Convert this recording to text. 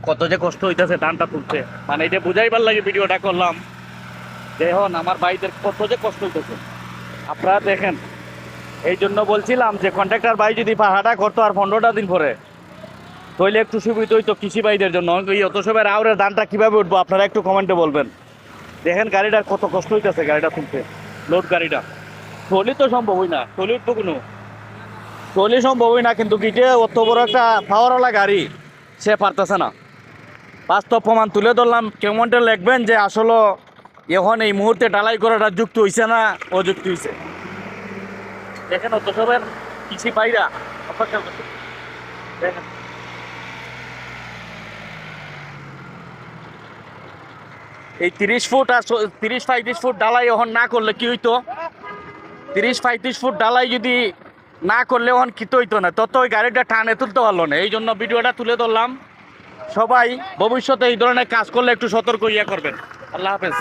কত যে কষ্ট হইতেছে ধানটা তুলতে, মানে এটা বুঝাইবার লাগে ভিডিওটা করলাম যে এখন আমার ভাইদের কত যে কষ্ট হইতেছে আপনারা দেখেন। এই জন্য বলছিলাম যে কন্ট্রাক্টর ভাই যদি পাহাড়া করতো আর 15টা দিন পরে, তাহলে একটু সুবিধা হইতো কৃষি ভাইদের জন্য। এই অত সময় আউরের ধানটা কিভাবে উঠবো আপনারা একটু কমেন্টে বলবেন। দেখেন গাড়িটার কত কষ্ট হইতেছে গাড়িটা তুলতে, লোড গাড়িটা। টলি তো সম্ভবই না, টলি উঠবো কোনো, টলি সম্ভবই না, কিন্তু গিটে অত বড় একটা পাওয়ারওয়ালা গাড়ি সে পারতেছে না। বাস্তব প্রমাণ তুলে ধরলাম, কমেন্টে লিখবেন যে আসলে এখন এই মুহূর্তে ঢালাই করাটা যুক্ত হয়েছে না অযুক্ত হয়েছে। দেখেন অত সবের কৃষি ভাইরা অপেক্ষা করছে। দেখেন এই 30 ফুট আর 30-35 ফুট ঢালাই এখন না করলে কি হইতো? 30-35 ফুট ঢালাই যদি না করলে এখন কি হইতো না, তত ওই গাড়িটা টানে তুলতে পারলো না। এই জন্য ভিডিওটা তুলে ধরলাম। সবাই ভবিষ্যতে এই ধরনের কাজ করলে একটু সতর্ক করবেন। আল্লাহ হাফেজ।